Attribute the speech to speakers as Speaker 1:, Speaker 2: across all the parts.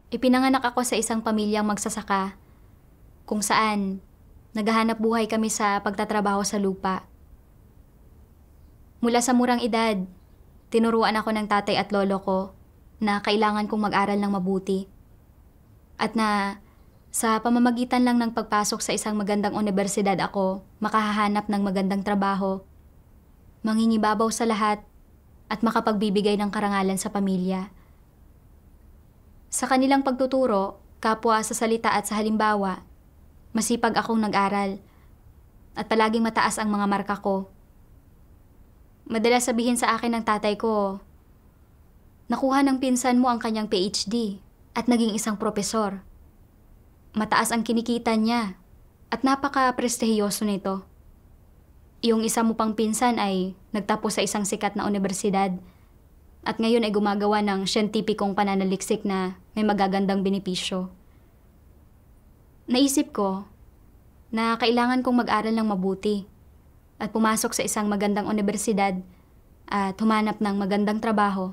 Speaker 1: Ipinanganak ako sa isang pamilyang magsasaka kung saan naghahanap buhay kami sa pagtatrabaho sa lupa. Mula sa murang edad, tinuruan ako ng tatay at lolo ko na kailangan kong mag-aral ng mabuti at na sa pamamagitan lang ng pagpasok sa isang magandang unibersidad ako makahahanap ng magandang trabaho, mangingibabaw sa lahat at makapagbibigay ng karangalan sa pamilya. Sa kanilang pagtuturo, kapwa sa salita at sa halimbawa, masipag akong nag-aral at palaging mataas ang mga marka ko. Madalas sabihin sa akin ng tatay ko, nakuha ng pinsan mo ang kanyang PhD at naging isang propesor. Mataas ang kinikita niya at napaka-prestihiyoso nito. Yung isa mo pang pinsan ay nagtapos sa isang sikat na universidad at ngayon ay gumagawa ng siyentipikong pananaliksik na may magagandang benepisyo. Naisip ko na kailangan kong mag-aral ng mabuti at pumasok sa isang magandang unibersidad at humanap ng magandang trabaho.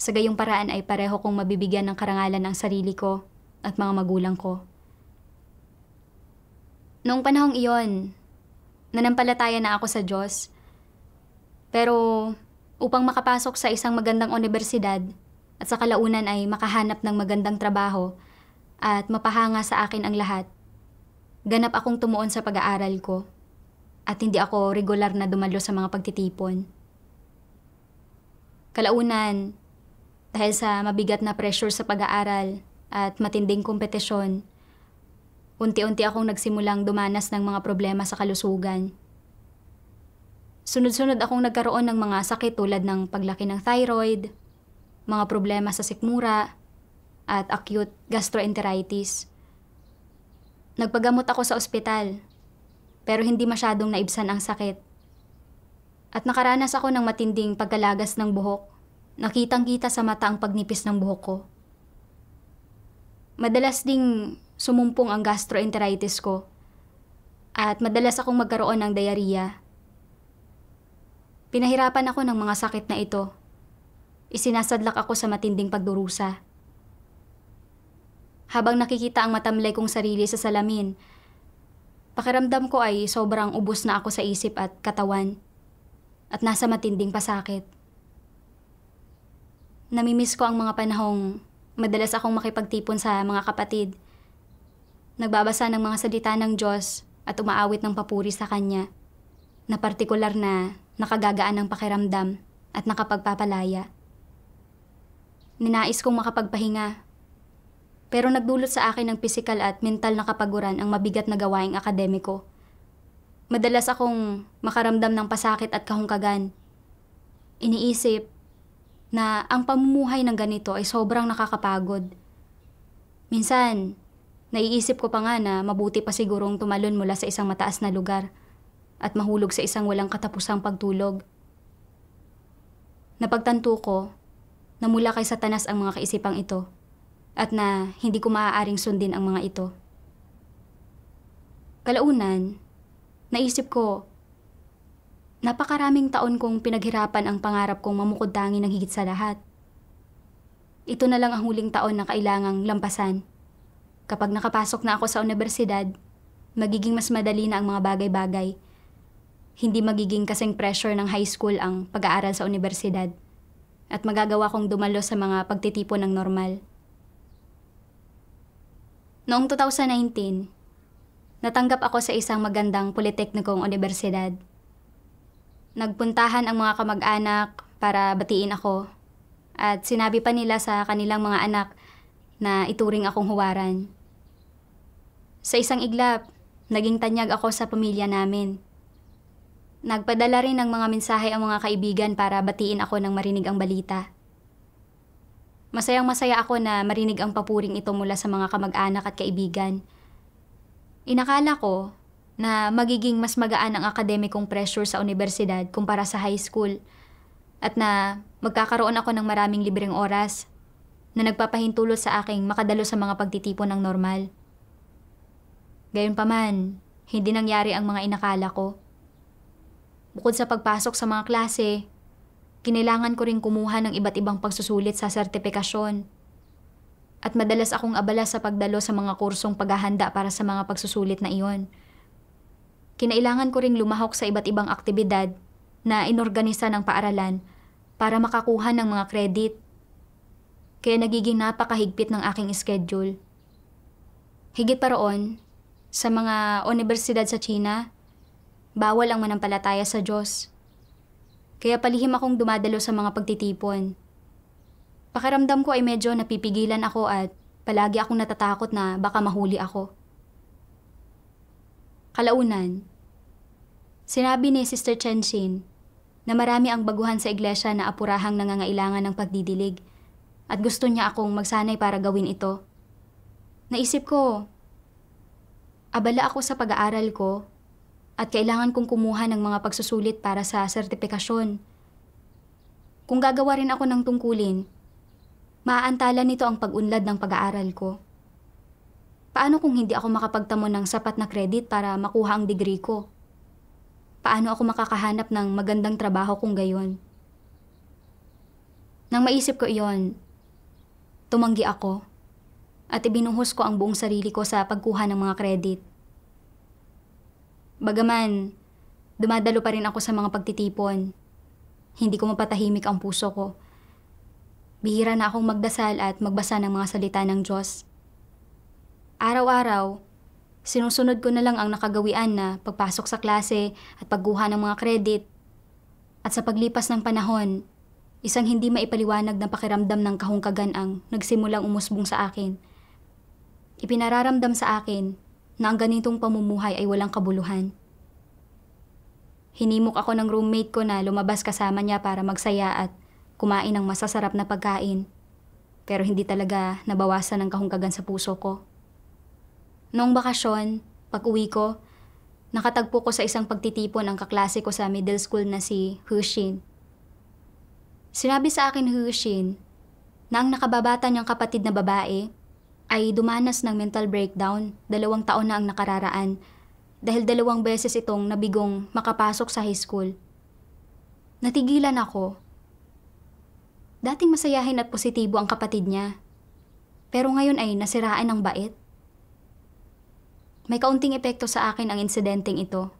Speaker 1: Sa gayong paraan ay pareho kong mabibigyan ng karangalan ang sarili ko at mga magulang ko. Noong panahong iyon, nanampalataya na ako sa Diyos. Pero upang makapasok sa isang magandang unibersidad at sa kalaunan ay makahanap ng magandang trabaho at mapahanga sa akin ang lahat, ganap akong tumuon sa pag-aaral ko at hindi ako regular na dumalo sa mga pagtitipon. Kalaunan, dahil sa mabigat na pressure sa pag-aaral at matinding kompetisyon, unti-unti akong nagsimulang dumanas ng mga problema sa kalusugan. Sunod-sunod akong nagkaroon ng mga sakit tulad ng paglaki ng thyroid, mga problema sa sikmura, at acute gastroenteritis. Nagpagamot ako sa ospital, pero hindi masyadong naibsan ang sakit. At nakaranas ako ng matinding pagkalagas ng buhok. Nakitang-kita sa mata ang pagnipis ng buhok ko. Madalas ding sumumpong ang gastroenteritis ko at madalas akong magkaroon ng diarrhea. Pinahirapan ako ng mga sakit na ito. Isinasadlak ako sa matinding pagdurusa. Habang nakikita ang matamlay kong sarili sa salamin, pakiramdam ko ay sobrang ubos na ako sa isip at katawan at nasa matinding pasakit. Namimiss ko ang mga panahong madalas akong makipagtipon sa mga kapatid. Nagbabasa ng mga salita ng Diyos at umaawit ng papuri sa Kanya na partikular na nakagagaan ng pakiramdam at nakapagpapalaya. Ninais kong makapagpahinga, pero nagdulot sa akin ng pisikal at mental na kapaguran ang mabigat na gawaing akademiko. Madalas akong makaramdam ng pasakit at kahungkagan. Iniisip na ang pamumuhay ng ganito ay sobrang nakakapagod. Minsan, naiisip ko pa nga na mabuti pa sigurong tumalon mula sa isang mataas na lugar at mahulog sa isang walang katapusang pagtulog. Napagtanto ko na mula kay Satanas ang mga kaisipang ito at na hindi ko maaaring sundin ang mga ito. Kalaunan, naisip ko, napakaraming taon kong pinaghirapan ang pangarap kong mamukod-tangi ng higit sa lahat. Ito na lang ang huling taon na kailangang lampasan. Kapag nakapasok na ako sa unibersidad, magiging mas madali na ang mga bagay-bagay. Hindi magiging kasing pressure ng high school ang pag-aaral sa unibersidad at magagawa kong dumalo sa mga pagtitipon ng normal. Noong 2019, natanggap ako sa isang magandang politeknikong unibersidad. Nagpuntahan ang mga kamag-anak para batiin ako at sinabi pa nila sa kanilang mga anak na ituring akong huwaran. Sa isang iglap, naging tanyag ako sa pamilya namin. Nagpadala rin ng mga mensahe ang mga kaibigan para batiin ako nang marinig ang balita. Masayang-masaya ako na marinig ang papuring ito mula sa mga kamag-anak at kaibigan. Inakala ko na magiging mas magaan ang akademikong pressure sa universidad kumpara sa high school at na magkakaroon ako ng maraming libreng oras na nagpapahintulot sa aking makadalo sa mga pagtitipon ng normal. Gayunpaman, hindi nangyari ang mga inakala ko. Bukod sa pagpasok sa mga klase, kinailangan ko rin kumuha ng iba't ibang pagsusulit sa sertipikasyon. At madalas akong abala sa pagdalo sa mga kursong paghahanda para sa mga pagsusulit na iyon. Kinailangan ko ring lumahok sa iba't ibang aktibidad na inorganisa ng paaralan para makakuha ng mga credit. Kaya nagiging napakahigpit ng aking schedule. Higit pa roon, sa mga universidad sa China, bawal ang manampalataya sa Diyos. Kaya palihim akong dumadalo sa mga pagtitipon. Pakiramdam ko ay medyo napipigilan ako at palagi akong natatakot na baka mahuli ako. Kalaunan, sinabi ni Sister Chenshin na marami ang baguhan sa iglesia na apurahang nangangailangan ng pagdidilig at gusto niya akong magsanay para gawin ito. Naisip ko, abala ako sa pag-aaral ko at kailangan kong kumuha ng mga pagsusulit para sa sertipikasyon. Kung gagawa rin ako ng tungkulin, maaantala nito ang pag-unlad ng pag-aaral ko. Paano kung hindi ako makapagtamo ng sapat na credit para makuha ang degree ko? Paano ako makakahanap ng magandang trabaho kung gayon? Nang maisip ko iyon, tumanggi ako at ibinuhos ko ang buong sarili ko sa pagkuha ng mga credit. Bagaman, dumadalo pa rin ako sa mga pagtitipon. Hindi ko mapatahimik ang puso ko. Bihira na akong magdasal at magbasa ng mga salita ng Diyos. Araw-araw, sinusunod ko na lang ang nakagawian na pagpasok sa klase at pagkuha ng mga credit. At sa paglipas ng panahon, isang hindi maipaliwanag na pakiramdam ng kahungkagan ang nagsimulang umusbong sa akin. Ipinararamdam sa akin na ang ganitong pamumuhay ay walang kabuluhan. Hinimok ako ng roommate ko na lumabas kasama niya para magsaya at kumain ng masasarap na pagkain, pero hindi talaga nabawasan ang kahungkagan sa puso ko. Noong bakasyon, pag-uwi ko, nakatagpo ko sa isang pagtitipon ang kaklase ko sa middle school na si Hushin. Sinabi sa akin ni Hushin na ang nakababata niyang kapatid na babae ay dumanas ng mental breakdown 2 taon na ang nakararaan dahil 2 beses itong nabigong makapasok sa high school. Natigilan ako. Dating masayahin at positibo ang kapatid niya, pero ngayon ay nasiraan ng bait. May kaunting epekto sa akin ang insidenteng ito.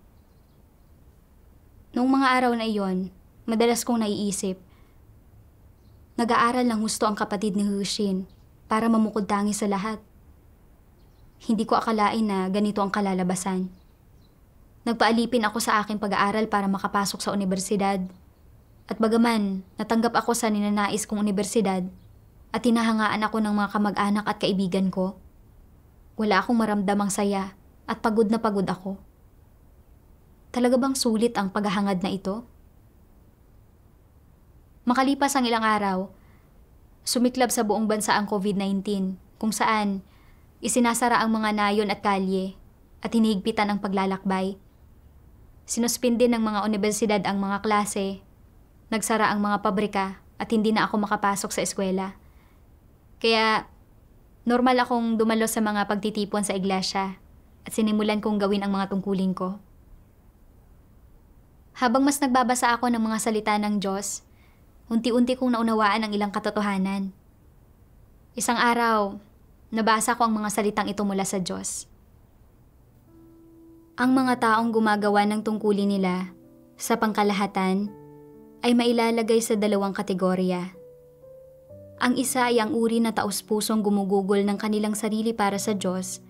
Speaker 1: Noong mga araw na iyon, madalas kong naiisip, nag-aaral ng husto ang kapatid ni Hushin para mamukod-tangi sa lahat. Hindi ko akalain na ganito ang kalalabasan. Nagpaalipin ako sa aking pag-aaral para makapasok sa universidad. At bagaman natanggap ako sa ninanais kong universidad at hinahangaan ako ng mga kamag-anak at kaibigan ko, wala akong maramdamang saya at pagod na pagod ako. Talaga bang sulit ang paghahangad na ito? Makalipas ang ilang araw, sumiklab sa buong bansa ang COVID-19 kung saan isinasara ang mga nayon at kalye at hinihigpitan ang paglalakbay. Sinuspinde ng mga universidad ang mga klase, nagsara ang mga pabrika at hindi na ako makapasok sa eskwela. Kaya normal akong dumalo sa mga pagtitipon sa iglesia at sinimulan kong gawin ang mga tungkulin ko. Habang mas nagbabasa ako ng mga salita ng Diyos, unti-unti kong naunawaan ang ilang katotohanan. Isang araw, nabasa ko ang mga salitang ito mula sa Diyos. Ang mga taong gumagawa ng tungkulin nila sa pangkalahatan ay mailalagay sa 2 kategorya. Ang isa ay ang uri na taus-pusong gumugugol ng kanilang sarili para sa Diyos,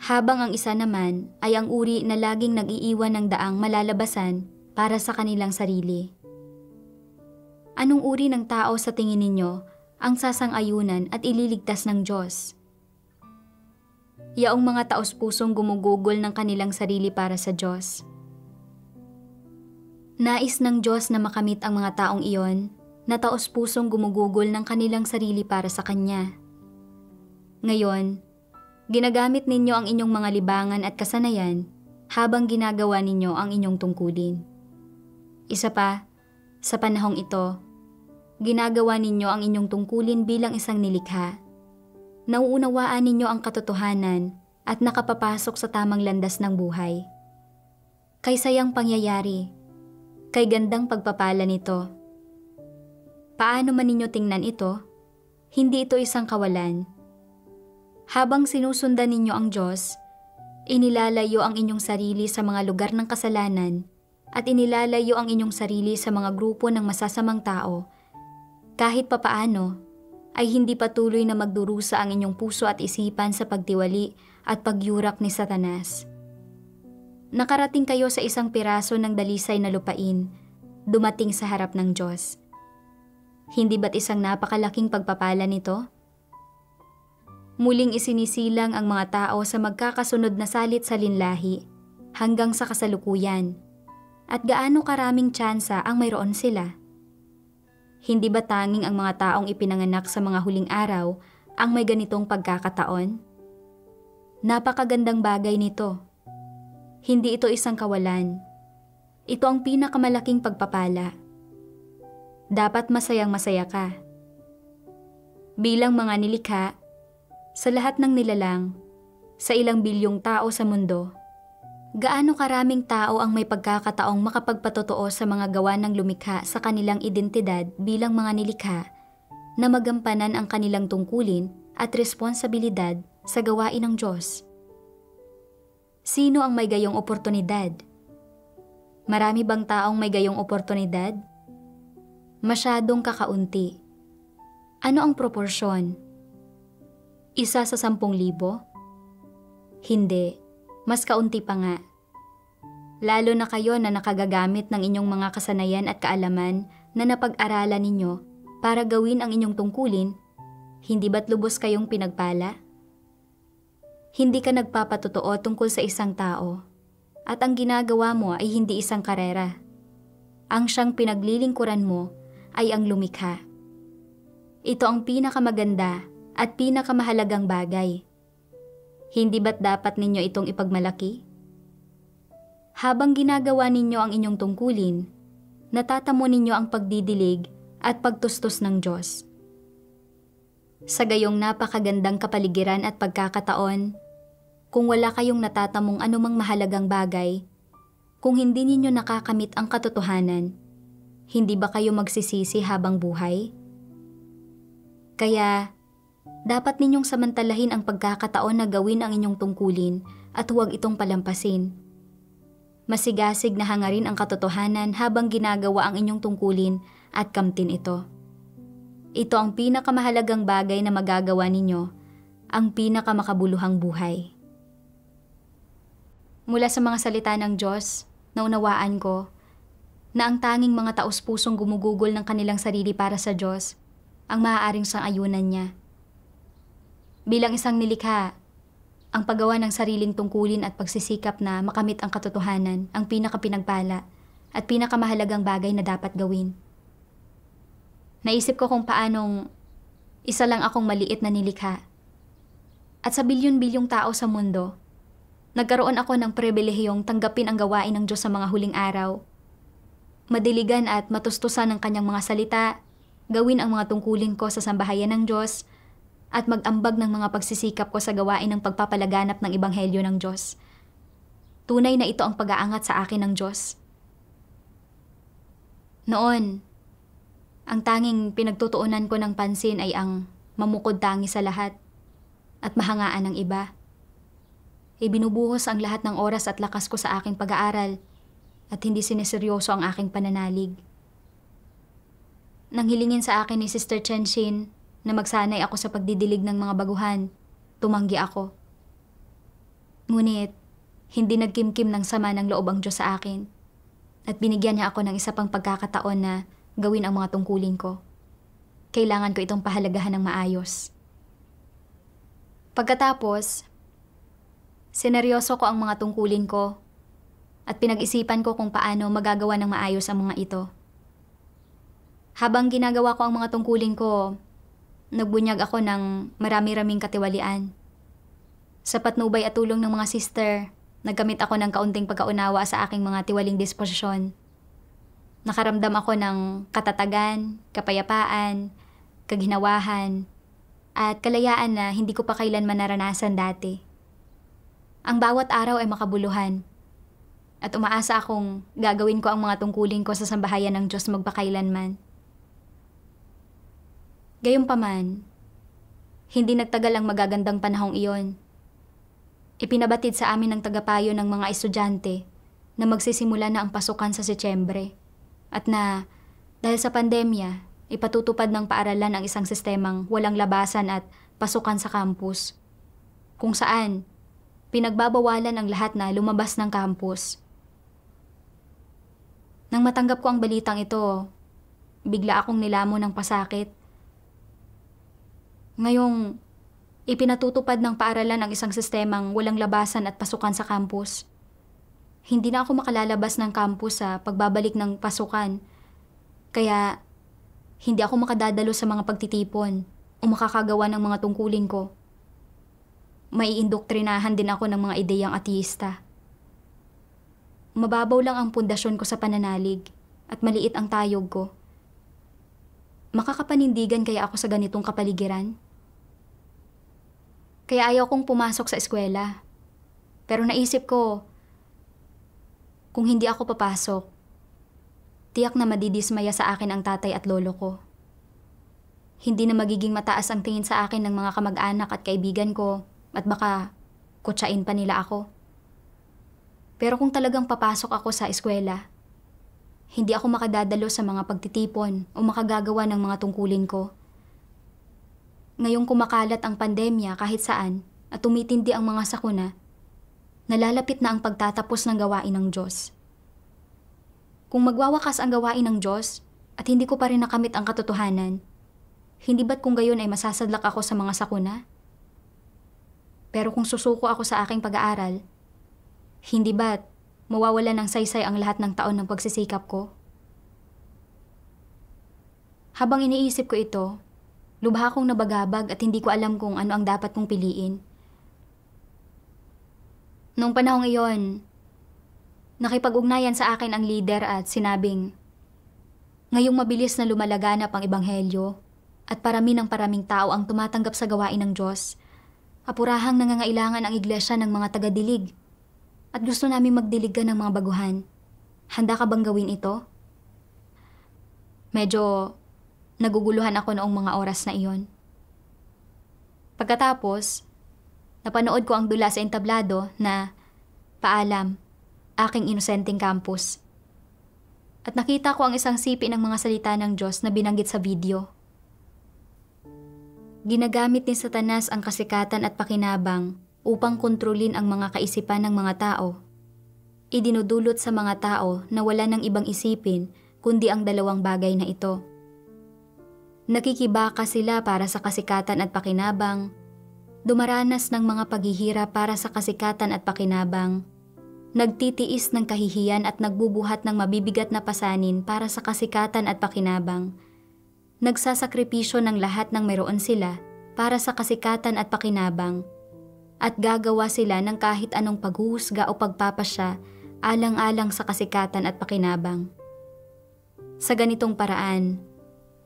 Speaker 1: habang ang isa naman ay ang uri na laging nag-iiwan ng daang malalabasan para sa kanilang sarili. Anong uri ng tao sa tingin ninyo ang sasang-ayunan at ililigtas ng Diyos? Yaong mga taus-pusong gumugugol ng kanilang sarili para sa Diyos. Nais ng Diyos na makamit ang mga taong iyon na taos-pusong gumugugol ng kanilang sarili para sa Kanya. Ngayon, ginagamit ninyo ang inyong mga libangan at kasanayan habang ginagawa ninyo ang inyong tungkulin. Isa pa, sa panahong ito, ginagawa ninyo ang inyong tungkulin bilang isang nilikha. Nauunawaan ninyo ang katotohanan at nakapapasok sa tamang landas ng buhay. Kay sayang pangyayari, kay gandang pagpapala nito. Paano man ninyo tingnan ito, hindi ito isang kawalan, Habang sinusundan ninyo ang Diyos, inilalayo ang inyong sarili sa mga lugar ng kasalanan at inilalayo ang inyong sarili sa mga grupo ng masasamang tao. Kahit papaano, ay hindi patuloy na magdurusa ang inyong puso at isipan sa pagtiwali at pagyurak ni Satanas. Nakarating kayo sa isang piraso ng dalisay na lupain, dumating sa harap ng Diyos. Hindi ba't isang napakalaking pagpapala nito? Muling isinisilang ang mga tao sa magkakasunod na salit-salinlahi hanggang sa kasalukuyan. At gaano karaming tsansa ang mayroon sila? Hindi ba tanging ang mga taong ipinanganak sa mga huling araw ang may ganitong pagkakataon? Napakagandang bagay nito. Hindi ito isang kawalan. Ito ang pinakamalaking pagpapala. Dapat masayang-masaya ka. Bilang mga nilikha, sa lahat ng nilalang, sa ilang bilyong tao sa mundo, gaano karaming tao ang may pagkakataong makapagpatotoo sa mga gawa ng lumikha sa kanilang identidad bilang mga nilikha na magampanan ang kanilang tungkulin at responsibilidad sa gawain ng Diyos? Sino ang may gayong oportunidad? Marami bang taong may gayong oportunidad? Masyadong kakaunti. Ano ang proporsyon? 1 sa 10,000? Hindi. Mas kaunti pa nga. Lalo na kayo na nakagagamit ng inyong mga kasanayan at kaalaman na napag-aralan ninyo para gawin ang inyong tungkulin, hindi ba't lubos kayong pinagpala? Hindi ka nagpapatotoo tungkol sa isang tao at ang ginagawa mo ay hindi isang karera. Ang siyang pinaglilingkuran mo ay ang lumikha. Ito ang pinakamaganda at pinakamahalagang bagay. Hindi ba't dapat ninyo itong ipagmalaki? Habang ginagawa ninyo ang inyong tungkulin, natatamo ninyo ang pagdidilig at pagtustos ng Diyos. Sa gayong napakagandang kapaligiran at pagkakataon, kung wala kayong natatamong anumang mahalagang bagay, kung hindi ninyo nakakamit ang katotohanan, hindi ba kayo magsisisi habang buhay? Kaya, dapat ninyong samantalahin ang pagkakataon na gawin ang inyong tungkulin at huwag itong palampasin. Masigasig na hangarin ang katotohanan habang ginagawa ang inyong tungkulin at kamtin ito. Ito ang pinakamahalagang bagay na magagawa ninyo, ang pinakamakabuluhang buhay. Mula sa mga salita ng Diyos, naunawaan ko na ang tanging mga taos-pusong gumugugol ng kanilang sarili para sa Diyos ang maaaring sang-ayunan niya. Bilang isang nilikha, ang paggawa ng sariling tungkulin at pagsisikap na makamit ang katotohanan ang pinakapinagpala at pinakamahalagang bagay na dapat gawin. Naisip ko kung paanong isa lang akong maliit na nilikha. At sa bilyon-bilyong tao sa mundo, nagkaroon ako ng pribilehiyong tanggapin ang gawain ng Diyos sa mga huling araw. Madiligan at matustusan ng kanyang mga salita, gawin ang mga tungkulin ko sa sambahayan ng Diyos, at mag-ambag ng mga pagsisikap ko sa gawain ng pagpapalaganap ng Ebanghelyo ng Diyos. Tunay na ito ang pag-aangat sa akin ng Diyos. Noon, ang tanging pinagtutuunan ko ng pansin ay ang mamukod tangi sa lahat at mahangaan ng iba. Ibinubuhos ang lahat ng oras at lakas ko sa aking pag-aaral at hindi sineseryoso ang aking pananalig. Nang hilingin sa akin ni Sister Chenshin na magsanay ako sa pagdidilig ng mga baguhan, tumanggi ako. Ngunit, hindi nagkimkim ng sama ng loob ang Diyos sa akin at binigyan niya ako ng isa pang pagkakataon na gawin ang mga tungkulin ko. Kailangan ko itong pahalagahan ng maayos. Pagkatapos, sineryoso ko ang mga tungkulin ko at pinag-isipan ko kung paano magagawa ng maayos ang mga ito. Habang ginagawa ko ang mga tungkulin ko, nagbunyag ako ng marami-raming katiwalian. Sa patnubay at tulong ng mga sister, nagkamit ako ng kaunting pagkaunawa sa aking mga tiwaling disposisyon. Nakaramdam ako ng katatagan, kapayapaan, kaginawahan, at kalayaan na hindi ko pa kailanman naranasan dati. Ang bawat araw ay makabuluhan, at umaasa akong gagawin ko ang mga tungkulin ko sa sambahayan ng Diyos magpakailanman. Gayunpaman, Hindi nagtagal ang magagandang panahong iyon. Ipinabatid sa amin ng tagapayo ng mga estudyante na magsisimula na ang pasukan sa Setyembre at na dahil sa pandemya, ipatutupad ng paaralan ang isang sistemang walang labasan at pasukan sa campus, kung saan pinagbabawalan ang lahat na lumabas ng campus. Nang matanggap ko ang balitang ito, bigla akong nilamon ng pasakit. Ngayong ipinatutupad ng paaralan ang isang sistemang walang labasan at pasukan sa campus, hindi na ako makalalabas ng campus sa pagbabalik ng pasukan. Kaya hindi ako makadadalo sa mga pagtitipon o makakagawa ng mga tungkulin ko. Maiindoktrinahan din ako ng mga ideyang ateista. Mababaw lang ang pundasyon ko sa pananalig at maliit ang tayog ko. Makakapanindigan kaya ako sa ganitong kapaligiran? Kaya ayaw kong pumasok sa eskwela. Pero naisip ko, kung hindi ako papasok, tiyak na madidismaya sa akin ang tatay at lolo ko. Hindi na magiging mataas ang tingin sa akin ng mga kamag-anak at kaibigan ko at baka kutsain pa nila ako. Pero kung talagang papasok ako sa eskwela, hindi ako makadadalo sa mga pagtitipon o makagagawa ng mga tungkulin ko. Ngayong kumakalat ang pandemya kahit saan at tumitindi ang mga sakuna, nalalapit na ang pagtatapos ng gawain ng Diyos. Kung magwawakas ang gawain ng Diyos at hindi ko pa rin nakamit ang katotohanan, hindi ba't kung gayon ay masasadlak ako sa mga sakuna? Pero kung susuko ako sa aking pag-aaral, hindi ba't mawawala ng saysay ang lahat ng taon ng pagsisikap ko? Habang iniisip ko ito, lubha akong nabagabag at hindi ko alam kung ano ang dapat kong piliin. Noong panahong iyon, nakipag-ugnayan sa akin ang leader at sinabing, ngayong mabilis na lumalaganap ang ebanghelyo at parami ng paraming tao ang tumatanggap sa gawain ng Diyos, apurahang nangangailangan ang iglesia ng mga tagadilig at gusto namin magdiligan ng mga baguhan. Handa ka bang gawin ito? Medyo naguguluhan ako noong mga oras na iyon. Pagkatapos, napanood ko ang dula sa entablado na paalam, aking inosenteng campus. At nakita ko ang isang sipi ng mga salita ng Diyos na binanggit sa video. Ginagamit ni Satanas ang kasikatan at pakinabang upang kontrolin ang mga kaisipan ng mga tao. Idinudulot sa mga tao na wala ng ibang isipin kundi ang dalawang bagay na ito. Nakikibaka sila para sa kasikatan at pakinabang, dumaranas ng mga paghihirap para sa kasikatan at pakinabang, nagtitiis ng kahihiyan at nagbubuhat ng mabibigat na pasanin para sa kasikatan at pakinabang, nagsasakripisyo ng lahat ng meron sila para sa kasikatan at pakinabang, at gagawa sila ng kahit anong paghuhusga o pagpapasya alang-alang sa kasikatan at pakinabang. Sa ganitong paraan,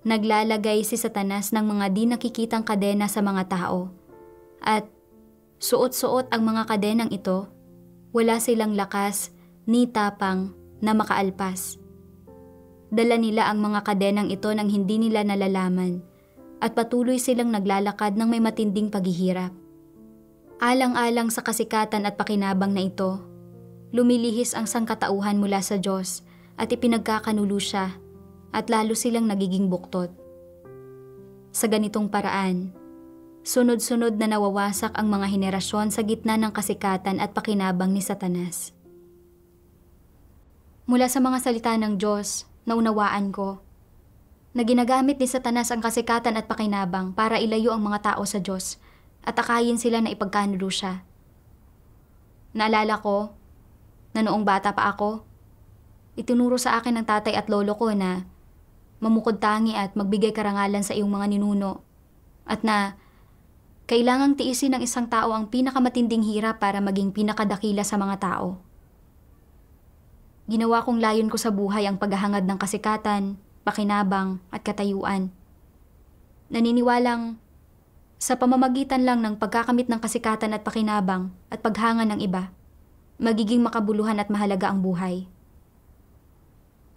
Speaker 1: naglalagay si Satanas ng mga di nakikitang kadena sa mga tao at suot-suot ang mga kadenang ito, wala silang lakas ni tapang na makaalpas. Dala nila ang mga kadenang ito nang hindi nila nalalaman at patuloy silang naglalakad ng may matinding paghihirap. Alang-alang sa kasikatan at pakinabang na ito, lumilihis ang sangkatauhan mula sa Diyos at ipinagkakanulo siya at lalo silang nagiging buktot. Sa ganitong paraan, sunod-sunod na nawawasak ang mga henerasyon sa gitna ng kasikatan at pakinabang ni Satanas. Mula sa mga salita ng Diyos, naunawaan ko na ginagamit ni Satanas ang kasikatan at pakinabang para ilayo ang mga tao sa Diyos at akayin sila na ipagkanulo siya. Naalala ko na noong bata pa ako, itinuro sa akin ng tatay at lolo ko na mamukod tangi at magbigay karangalan sa iyong mga ninuno at na kailangang tiisin ng isang tao ang pinakamatinding hirap para maging pinakadakila sa mga tao. Ginawa kong layon ko sa buhay ang paghahangad ng kasikatan, pakinabang at katayuan. Naniniwalang sa pamamagitan lang ng pagkakamit ng kasikatan at pakinabang at paghanga ng iba, magiging makabuluhan at mahalaga ang buhay.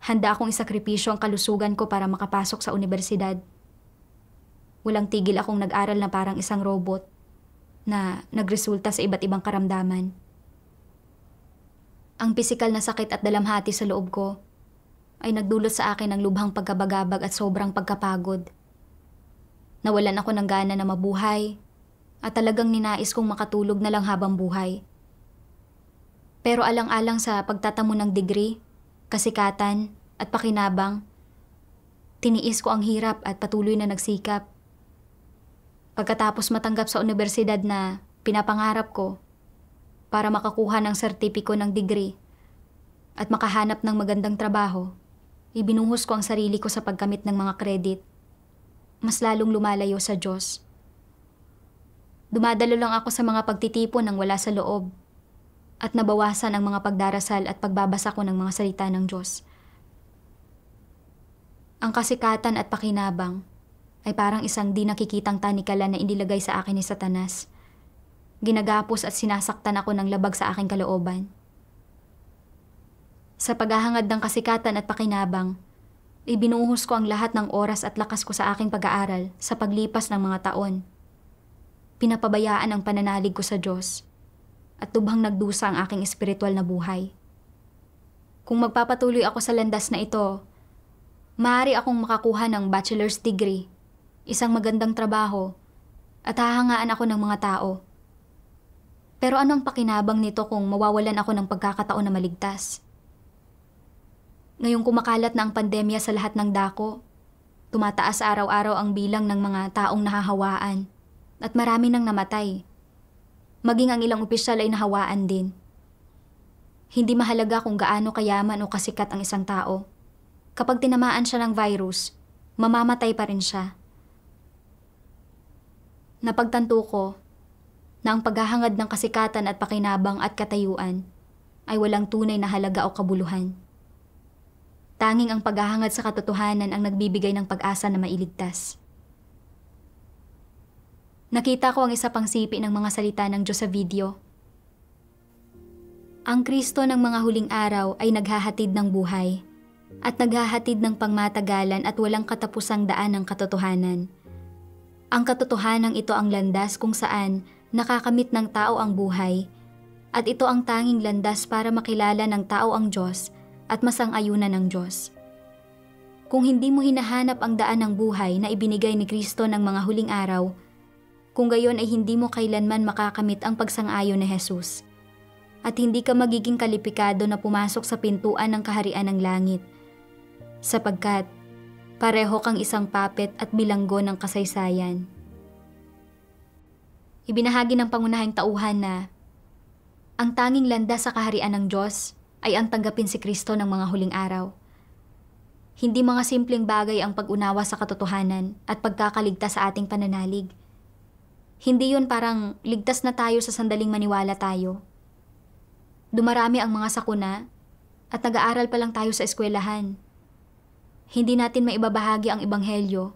Speaker 1: Handa akong isakripisyo ang kalusugan ko para makapasok sa universidad. walang tigil akong nag-aral na parang isang robot na nagresulta sa iba't ibang karamdaman. Ang pisikal na sakit at dalamhati sa loob ko ay nagdulot sa akin ng lubhang pagkabagabag at sobrang pagkapagod. Nawalan ako ng gana na mabuhay at talagang ninais kong makatulog na lang habang buhay. Pero alang-alang sa pagtatamo ng degree, kasikatan at pakinabang, tiniis ko ang hirap at patuloy na nagsikap. Pagkatapos matanggap sa universidad na pinapangarap ko para makakuha ng sertipiko ng degree at makahanap ng magandang trabaho, ibinuhos ko ang sarili ko sa pagkamit ng mga credit. Mas lalong lumalayo sa Diyos. Dumadalo lang ako sa mga pagtitipon ng wala sa loob at nabawasan ang mga pagdarasal at pagbabasa ko ng mga salita ng Diyos. Ang kasikatan at pakinabang ay parang isang di nakikitang tanikalan na inilagay sa akin ni Satanas. Ginagapos at sinasaktan ako ng labag sa aking kalooban. Sa paghahangad ng kasikatan at pakinabang, ibinuhos ko ang lahat ng oras at lakas ko sa aking pag-aaral sa paglipas ng mga taon. Pinapabayaan ang pananalig ko sa Diyos at lubhang nagdusa ang aking espiritual na buhay. Kung magpapatuloy ako sa landas na ito, maaari akong makakuha ng bachelor's degree, isang magandang trabaho, at hahangaan ako ng mga tao. Pero ano ang pakinabang nito kung mawawalan ako ng pagkakataon na maligtas? Ngayong kumakalat na ang pandemya sa lahat ng dako, tumataas araw-araw ang bilang ng mga taong nahahawaan at marami nang namatay. Maging ang ilang opisyal ay nahawaan din. Hindi mahalaga kung gaano kayaman o kasikat ang isang tao. Kapag tinamaan siya ng virus, mamamatay pa rin siya. Napagtanto ko na ang paghahangad ng kasikatan at pakinabang at katayuan ay walang tunay na halaga o kabuluhan. Tanging ang paghahangad sa katotohanan ang nagbibigay ng pag-asa na mailigtas. Nakita ko ang isa pang sipi ng mga salita ng Diyos sa video. Ang Kristo ng mga huling araw ay naghahatid ng buhay at naghahatid ng pangmatagalan at walang katapusang daan ng katotohanan. Ang katotohanan ito ang landas kung saan nakakamit ng tao ang buhay at ito ang tanging landas para makilala ng tao ang Diyos at masang-ayunan ng Diyos. Kung hindi mo hinahanap ang daan ng buhay na ibinigay ni Kristo ng mga huling araw, kung gayon ay hindi mo kailanman makakamit ang pagsang-ayon ni Jesus. At hindi ka magiging kalipikado na pumasok sa pintuan ng kaharian ng langit, sapagkat pareho kang isang puppet at bilanggo ng kasaysayan. Ibinahagi ng pangunahing tauhan na ang tanging landas sa kaharian ng Diyos ay ang tanggapin si Kristo ng mga huling araw. Hindi mga simpleng bagay ang pag-unawa sa katotohanan at pagkakaligtas sa ating pananalig. Hindi yun parang ligtas na tayo sa sandaling maniwala tayo. Dumarami ang mga sakuna at nag-aaral pa lang tayo sa eskwelahan. Hindi natin maibabahagi ang ebanghelyo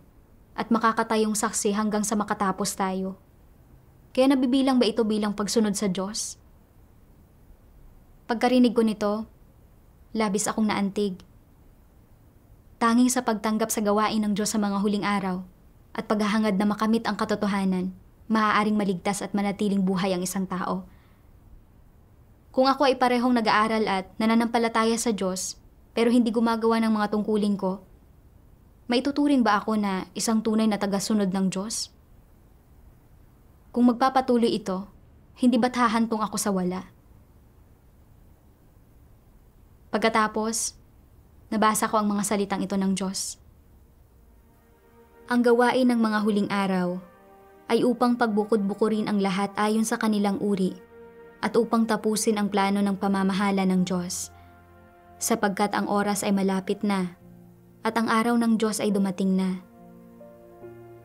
Speaker 1: at makakatayong saksi hanggang sa makatapos tayo. Kaya nabibilang ba ito bilang pagsunod sa Diyos? Pagkarinig ko nito, labis akong naantig. Tanging sa pagtanggap sa gawain ng Diyos sa mga huling araw at paghahangad na makamit ang katotohanan, maaaring maligtas at manatiling buhay ang isang tao. Kung ako ay parehong nag-aaral at nananampalataya sa Diyos pero hindi gumagawa ng mga tungkulin ko, maituturing ba ako na isang tunay na tagasunod ng Diyos? Kung magpapatuloy ito, hindi ba't hahantong ako sa wala? Pagkatapos, nabasa ko ang mga salitang ito ng Diyos. Ang gawain ng mga huling araw ay upang pagbukod-bukurin ang lahat ayon sa kanilang uri at upang tapusin ang plano ng pamamahala ng Diyos, sapagkat ang oras ay malapit na at ang araw ng Diyos ay dumating na.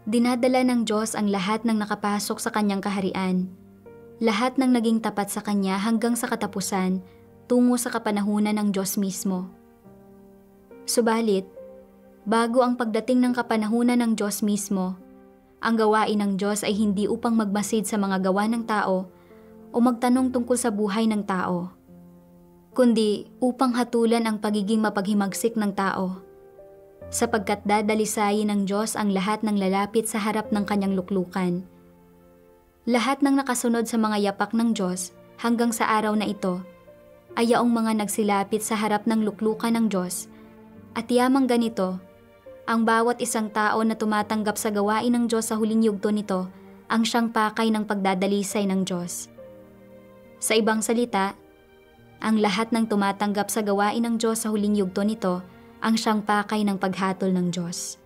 Speaker 1: Dinadala ng Diyos ang lahat ng nakapasok sa kanyang kaharian, lahat ng naging tapat sa kanya hanggang sa katapusan tungo sa kapanahunan ng Diyos mismo. Subalit, bago ang pagdating ng kapanahunan ng Diyos mismo, ang gawain ng Diyos ay hindi upang magmasid sa mga gawa ng tao o magtanong tungkol sa buhay ng tao, kundi upang hatulan ang pagiging mapaghimagsik ng tao. sapagkat dadalisayin ng Diyos ang lahat ng lalapit sa harap ng kanyang luklukan. Lahat ng nakasunod sa mga yapak ng Diyos hanggang sa araw na ito ay yaong mga nagsilapit sa harap ng luklukan ng Diyos, at yamang ganito, ang bawat isang tao na tumatanggap sa gawain ng Diyos sa huling yugto nito ang siyang pakay ng pagdadalisay ng Diyos. Sa ibang salita, ang lahat ng tumatanggap sa gawain ng Diyos sa huling yugto nito ang siyang pakay ng paghatol ng Diyos.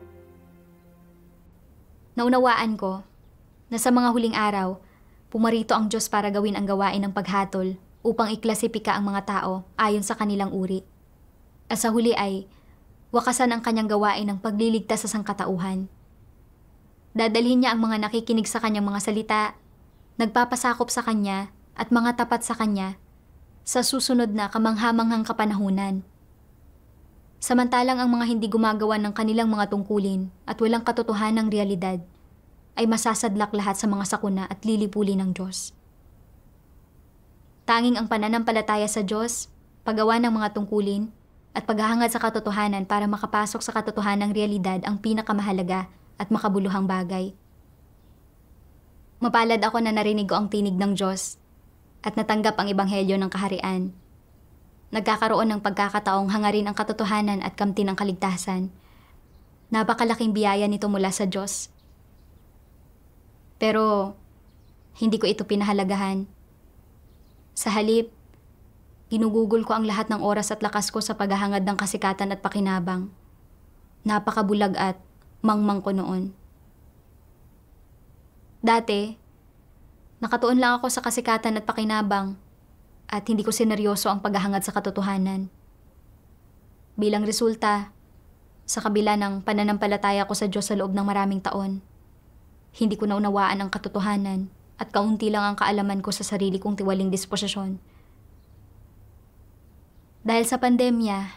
Speaker 1: Naunawaan ko na sa mga huling araw, pumarito ang Diyos para gawin ang gawain ng paghatol upang iklasipika ang mga tao ayon sa kanilang uri. At sa huli ay wakasan ang kanyang gawain ng pagliligtas sa sangkatauhan. Dadalhin niya ang mga nakikinig sa kanyang mga salita, nagpapasakop sa kanya at mga tapat sa kanya sa susunod na kamanghamanghang kapanahunan. Samantalang ang mga hindi gumagawa ng kanilang mga tungkulin at walang katotohanang realidad ay masasadlak lahat sa mga sakuna at lilipuli ng Diyos. Tanging ang pananampalataya sa Diyos, paggawa ng mga tungkulin, at paghahangad sa katotohanan para makapasok sa katotohanang realidad ang pinakamahalaga at makabuluhang bagay. Mapalad ako na narinig ko ang tinig ng Diyos at natanggap ang ebanghelyo ng kaharian. Nagkakaroon ng pagkakataong hangarin ang katotohanan at kamtin ng kaligtasan. Napakalaking biyaya nito mula sa Diyos. Pero, hindi ko ito pinahalagahan. Sa halip, ginugugol ko ang lahat ng oras at lakas ko sa paghahangad ng kasikatan at pakinabang. Napakabulag at mangmang ko noon. Dati, nakatuon lang ako sa kasikatan at pakinabang at hindi ko sineryoso ang paghahangad sa katotohanan. Bilang resulta, sa kabila ng pananampalataya ko sa Diyos sa loob ng maraming taon, hindi ko naunawaan ang katotohanan at kaunti lang ang kaalaman ko sa sarili kong tiwaling disposisyon. Dahil sa pandemya,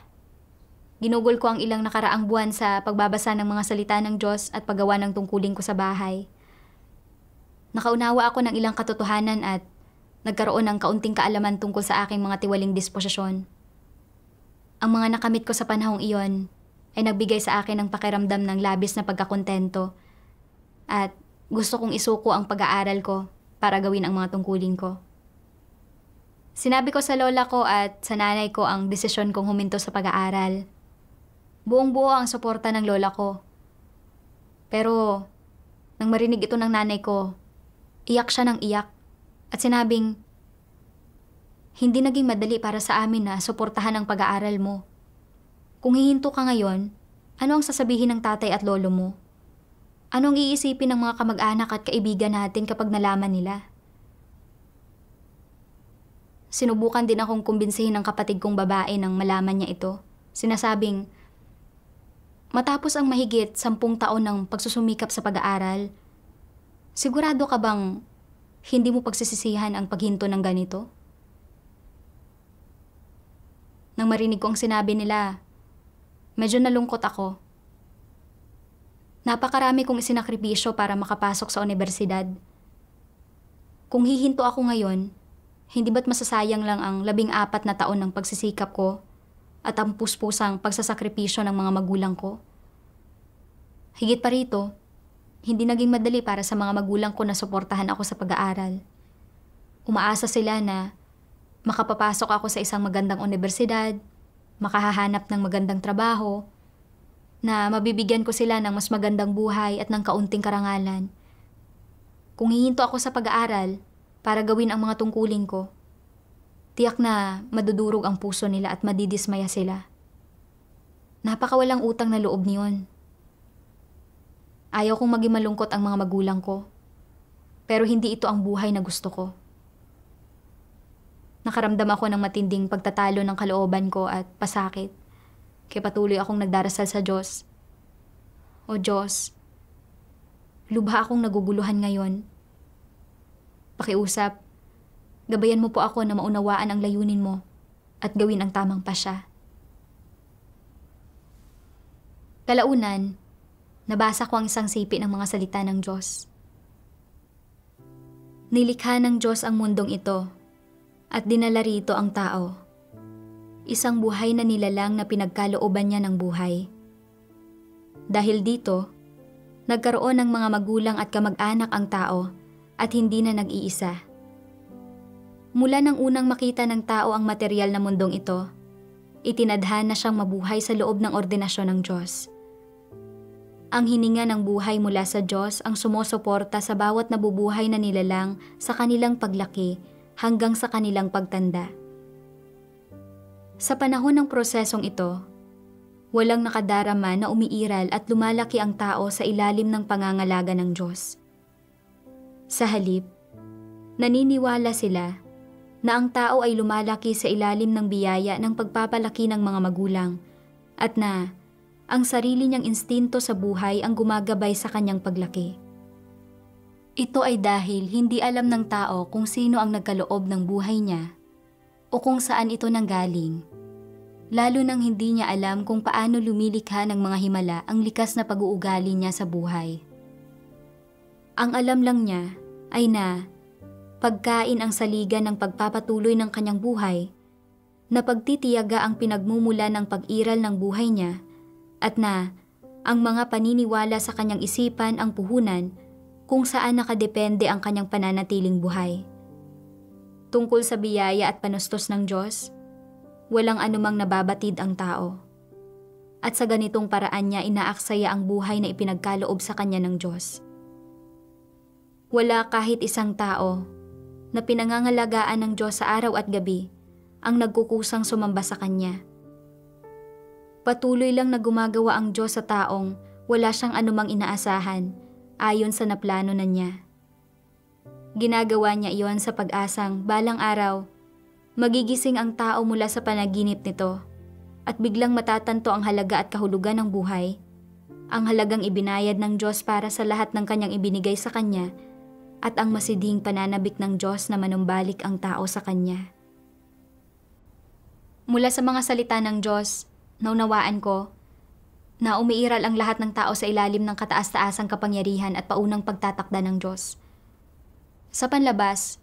Speaker 1: ginugol ko ang ilang nakaraang buwan sa pagbabasa ng mga salita ng Diyos at paggawa ng tungkulin ko sa bahay. Nakaunawa ako ng ilang katotohanan at nagkaroon ng kaunting kaalaman tungkol sa aking mga tiwaling disposisyon. Ang mga nakamit ko sa panahong iyon ay nagbigay sa akin ng pakiramdam ng labis na pagkakontento at gusto kong isuko ang pag-aaral ko para gawin ang mga tungkulin ko. Sinabi ko sa lola ko at sa nanay ko ang desisyon kong huminto sa pag-aaral. Buong-buo ang suporta ng lola ko. Pero, nang marinig ito ng nanay ko, iyak siya ng iyak. At sinabing, hindi naging madali para sa amin na suportahan ang pag-aaral mo. Kung hihinto ka ngayon, ano ang sasabihin ng tatay at lolo mo? Ano ang iisipin ng mga kamag-anak at kaibigan natin kapag nalaman nila? Sinubukan din akong kumbinsihin ng kapatid kong babae nang malaman niya ito. Sinasabing, matapos ang mahigit 10 taon ng pagsusumikap sa pag-aaral, sigurado ka bang hindi mo pagsisisihan ang paghinto ng ganito? Nang marinig ko ang sinabi nila, medyo nalungkot ako. Napakarami kong isinakripisyo para makapasok sa universidad. Kung hihinto ako ngayon, hindi ba't masasayang lang ang 14 na taon ng pagsisikap ko at ang puspusang pagsasakripisyo ng mga magulang ko? Higit pa rito, hindi naging madali para sa mga magulang ko na suportahan ako sa pag-aaral. Umaasa sila na makapapasok ako sa isang magandang universidad, makahahanap ng magandang trabaho, na mabibigyan ko sila ng mas magandang buhay at ng kaunting karangalan. Kung hihinto ako sa pag-aaral para gawin ang mga tungkulin ko, tiyak na madudurog ang puso nila at madidismaya sila. Napakawalang utang na loob niyon. Ayaw kong maging malungkot ang mga magulang ko. Pero hindi ito ang buhay na gusto ko. Nakaramdam ako ng matinding pagtatalo ng kalooban ko at pasakit. Kaya patuloy akong nagdarasal sa Diyos. O Diyos, lubha akong naguguluhan ngayon. Pakiusap, gabayan mo po ako na maunawaan ang layunin mo at gawin ang tamang pasya. Kalaunan, nabasa ko ang isang sipi ng mga salita ng Diyos. Nilikha ng Diyos ang mundong ito at dinala rito ang tao. Isang buhay na nilalang na pinagkalooban niya ng buhay. Dahil dito, nagkaroon ng mga magulang at kamag-anak ang tao at hindi na nag-iisa. Mula nang unang makita ng tao ang material na mundong ito, itinadhana siyang mabuhay sa loob ng ordinasyon ng Diyos. Ang hininga ng buhay mula sa Diyos ang sumusuporta sa bawat nabubuhay na nilalang sa kanilang paglaki hanggang sa kanilang pagtanda. Sa panahon ng prosesong ito, walang nakadarama na umiiral at lumalaki ang tao sa ilalim ng pangangalaga ng Diyos. Sa halip, naniniwala sila na ang tao ay lumalaki sa ilalim ng biyaya ng pagpapalaki ng mga magulang at na ang sarili niyang instinto sa buhay ang gumagabay sa kanyang paglaki. Ito ay dahil hindi alam ng tao kung sino ang nagkaloob ng buhay niya o kung saan ito nanggaling, lalo nang hindi niya alam kung paano lumilikha ng mga himala ang likas na pag-uugali niya sa buhay. Ang alam lang niya ay na pagkain ang saligan ng pagpapatuloy ng kanyang buhay, na pagtitiyaga ang pinagmumula ng pag-iral ng buhay niya, at na ang mga paniniwala sa kanyang isipan ang puhunan kung saan nakadepende ang kanyang pananatiling buhay. Tungkol sa biyaya at panustos ng Diyos, walang anumang nababatid ang tao. At sa ganitong paraan niya inaaksaya ang buhay na ipinagkaloob sa kanya ng Diyos. Wala kahit isang tao na pinangangalagaan ng Diyos sa araw at gabi ang nagkukusang sumamba sa kanya. Patuloy lang na gumagawa ang Diyos sa taong wala siyang anumang inaasahan ayon sa naplano na niya. Ginagawa niya iyon sa pag-asang balang araw, magigising ang tao mula sa panaginip nito at biglang matatanto ang halaga at kahulugan ng buhay, ang halagang ibinayad ng Diyos para sa lahat ng kanyang ibinigay sa kanya at ang masidhing pananabik ng Diyos na manumbalik ang tao sa kanya. Mula sa mga salita ng Diyos, naunawaan ko na umiiral ang lahat ng tao sa ilalim ng kataas-taasang kapangyarihan at paunang pagtatakda ng Diyos. Sa panlabas,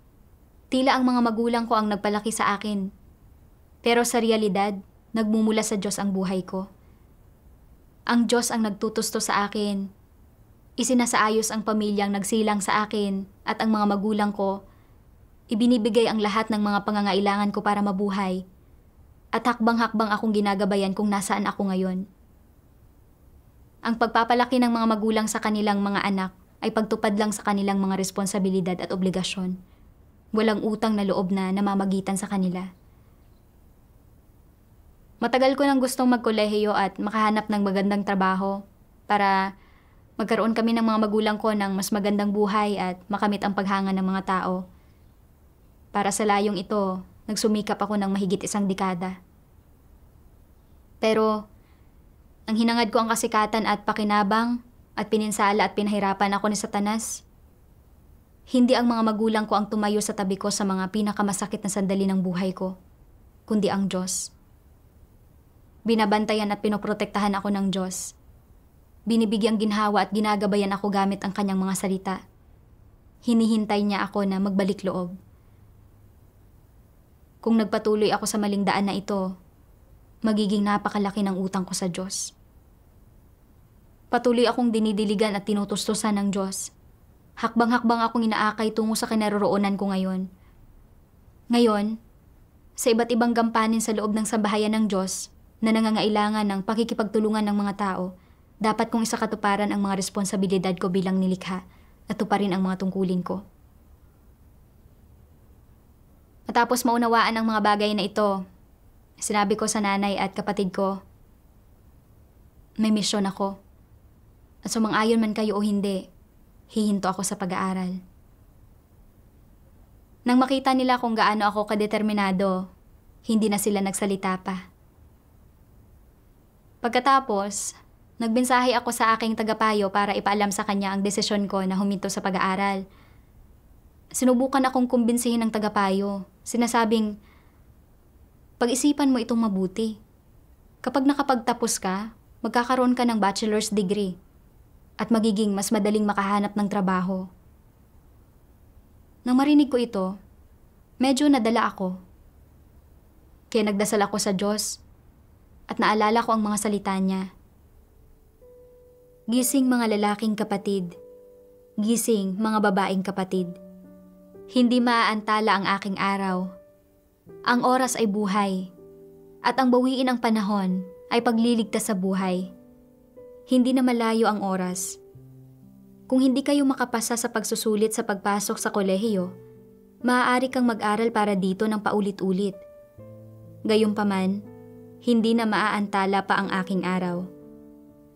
Speaker 1: tila ang mga magulang ko ang nagpalaki sa akin. Pero sa realidad, nagmumula sa Diyos ang buhay ko. Ang Diyos ang nagtutusto sa akin. Isinasaayos ang pamilyang nagsilang sa akin at ang mga magulang ko. Ibinibigay ang lahat ng mga pangangailangan ko para mabuhay. At hakbang-hakbang akong ginagabayan kung nasaan ako ngayon. Ang pagpapalaki ng mga magulang sa kanilang mga anak ay pagtupad lang sa kanilang mga responsibilidad at obligasyon. Walang utang na loob na namamagitan sa kanila. Matagal ko nang gustong magkolehiyo at makahanap ng magandang trabaho para magkaroon kami ng mga magulang ko ng mas magandang buhay at makamit ang paghanga ng mga tao. Para sa layong ito, nagsumikap ako ng mahigit 1 dekada. Pero, ang hinangad ko ang kasikatan at pakinabang at pininsala at pinahirapan ako ni Satanas. Hindi ang mga magulang ko ang tumayo sa tabi ko sa mga pinakamasakit na sandali ng buhay ko, kundi ang Diyos. Binabantayan at pinoprotektahan ako ng Diyos. Binibigyang ginhawa at ginagabayan ako gamit ang kanyang mga salita. Hinihintay niya ako na magbalik loob. Kung nagpatuloy ako sa maling daan na ito, magiging napakalaki ng utang ko sa Diyos. Patuloy akong dinidiligan at tinutustusan ng Diyos. Hakbang-hakbang akong inaakay tungo sa kinaroroonan ko ngayon. Ngayon, sa iba't ibang gampanin sa loob ng sambahayan ng Diyos na nangangailangan ng pakikipagtulungan ng mga tao, dapat kong isakatuparan ang mga responsibilidad ko bilang nilikha at tuparin ang mga tungkulin ko. Matapos maunawaan ang mga bagay na ito, sinabi ko sa nanay at kapatid ko, may misyon ako. At sumang-ayon man kayo o hindi, hihinto ako sa pag-aaral. Nang makita nila kung gaano ako kadeterminado, hindi na sila nagsalita pa. Pagkatapos, nagbensahe ako sa aking tagapayo para ipaalam sa kanya ang desisyon ko na huminto sa pag-aaral. Sinubukan akong kumbinsihin ng tagapayo. Sinasabing, pag-isipan mo itong mabuti. Kapag nakapagtapos ka, magkakaroon ka ng bachelor's degree at magiging mas madaling makahanap ng trabaho. Nang marinig ko ito, medyo nadala ako. Kaya nagdasal ako sa Diyos at naalala ko ang mga salita niya. Gising mga lalaking kapatid. Gising mga babaeng kapatid. Hindi maaantala ang aking araw. Ang oras ay buhay. At ang bawiin ng panahon ay pagliligtas sa buhay. Hindi na malayo ang oras. Kung hindi kayo makapasa sa pagsusulit sa pagpasok sa kolehiyo, maaari kang mag-aral para dito ng paulit-ulit. Gayunpaman, hindi na maaantala pa ang aking araw.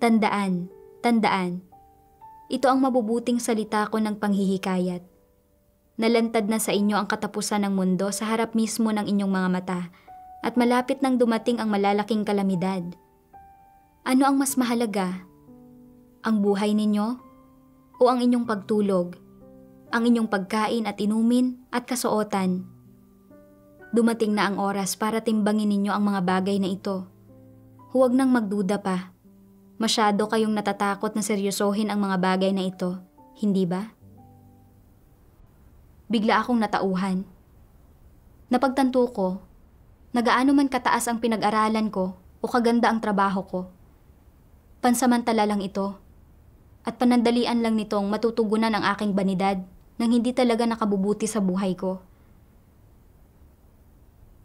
Speaker 1: Tandaan, tandaan. Ito ang mabubuting salita ko ng panghihikayat. Nalantad na sa inyo ang katapusan ng mundo sa harap mismo ng inyong mga mata at malapit nang dumating ang malalaking kalamidad. Ano ang mas mahalaga? Ang buhay ninyo o ang inyong pagtulog? Ang inyong pagkain at inumin at kasuotan? Dumating na ang oras para timbangin ninyo ang mga bagay na ito. Huwag nang magduda pa. Masyado kayong natatakot na seryosohin ang mga bagay na ito, hindi ba? Bigla akong natauhan. Napagtanto ko, nagaano man kataas ang pinag-aralan ko o kaganda ang trabaho ko. Pansamantala lang ito, at panandalian lang nitong matutugunan ang aking banidad nang hindi talaga nakabubuti sa buhay ko.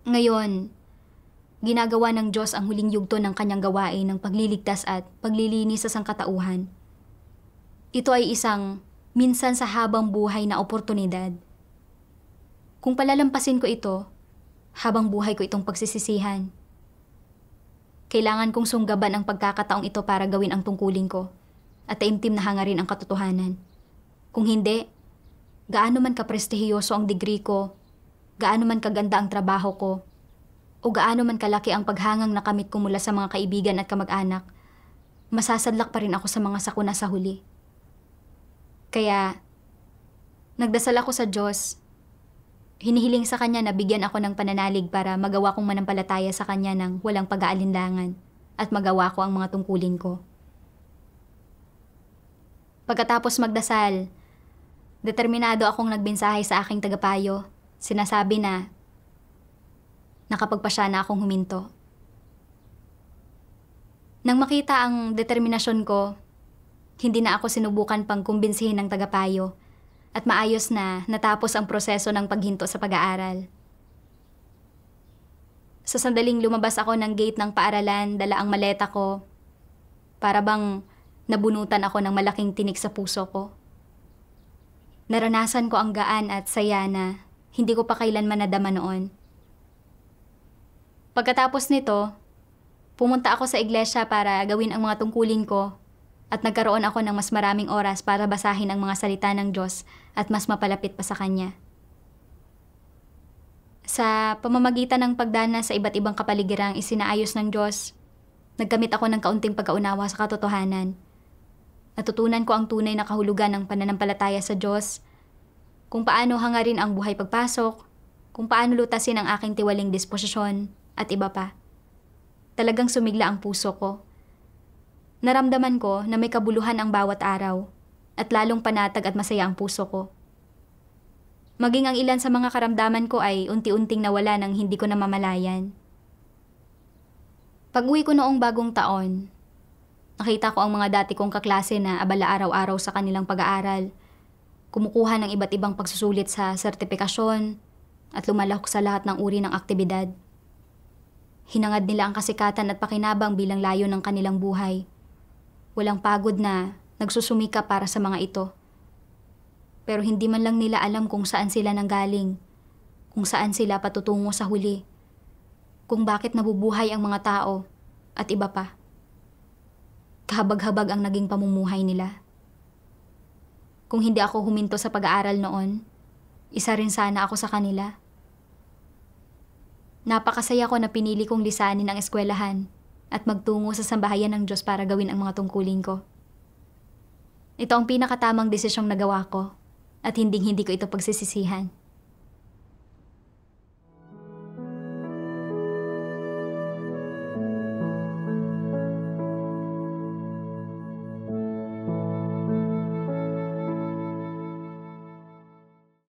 Speaker 1: Ngayon, ginagawa ng Diyos ang huling yugto ng kanyang gawain ng pagliligtas at paglilinis sa sangkatauhan. Ito ay isang minsan sa habang buhay na oportunidad. Kung palalampasin ko ito, habang buhay ko itong pagsisisihan. Kailangan kong sunggaban ang pagkakataong ito para gawin ang tungkulin ko at taimtim na hangarin ang katotohanan. Kung hindi, gaano man kaprestihiyoso ang degree ko, gaano man kaganda ang trabaho ko, o gaano man kalaki ang paghangang nakamit ko mula sa mga kaibigan at kamag-anak, masasadlak pa rin ako sa mga sakuna sa huli. Kaya, nagdasal ako sa Diyos. Hinihiling sa Kanya na bigyan ako ng pananalig para magawa kong manampalataya sa Kanya ng walang pag-aalinlangan at magawa ko ang mga tungkulin ko. Pagkatapos magdasal, determinado akong nagbensahe sa aking tagapayo. Sinasabi na nakapagpasya na akong huminto. Nang makita ang determinasyon ko, hindi na ako sinubukan pang kumbinsihin ng tagapayo at maayos na natapos ang proseso ng paghinto sa pag-aaral. Sa sandaling lumabas ako ng gate ng paaralan, dala ang maleta ko. Para bang nabunutan ako ng malaking tinik sa puso ko. Naranasan ko ang gaan at saya na hindi ko pa kailanman nadama noon. Pagkatapos nito, pumunta ako sa iglesia para gawin ang mga tungkulin ko at nagkaroon ako ng mas maraming oras para basahin ang mga salita ng Diyos at mas mapalapit pa sa Kanya. Sa pamamagitan ng pagdana sa iba't ibang kapaligirang isinaayos ng Diyos, nagkamit ako ng kaunting pagkaunawa sa katotohanan. Natutunan ko ang tunay na kahulugan ng pananampalataya sa Diyos, kung paano hangarin ang buhay pagpasok, kung paano lutasin ang aking tiwaling disposisyon, at iba pa. Talagang sumigla ang puso ko. Naramdaman ko na may kabuluhan ang bawat araw at lalong panatag at masaya ang puso ko. Maging ang ilan sa mga karamdaman ko ay unti-unting nawala nang hindi ko namamalayan. Pag-uwi ko noong bagong taon, nakita ko ang mga dati kong kaklase na abala araw-araw sa kanilang pag-aaral, kumukuha ng iba't ibang pagsusulit sa sertipikasyon at lumalahok sa lahat ng uri ng aktibidad. Hinangad nila ang kasikatan at pakinabang bilang layo ng kanilang buhay. Walang pagod na nagsusumika para sa mga ito. Pero hindi man lang nila alam kung saan sila nanggaling, kung saan sila patutungo sa huli, kung bakit nabubuhay ang mga tao, at iba pa. Kahabag-habag ang naging pamumuhay nila. Kung hindi ako huminto sa pag-aaral noon, isa rin sana ako sa kanila. Napakasaya ko na pinili kong lisanin ang eskwelahan at magtungo sa sambahayan ng Diyos para gawin ang mga tungkulin ko. Ito ang pinakatamang desisyong nagawa ko at hindi ko ito pagsisisihan.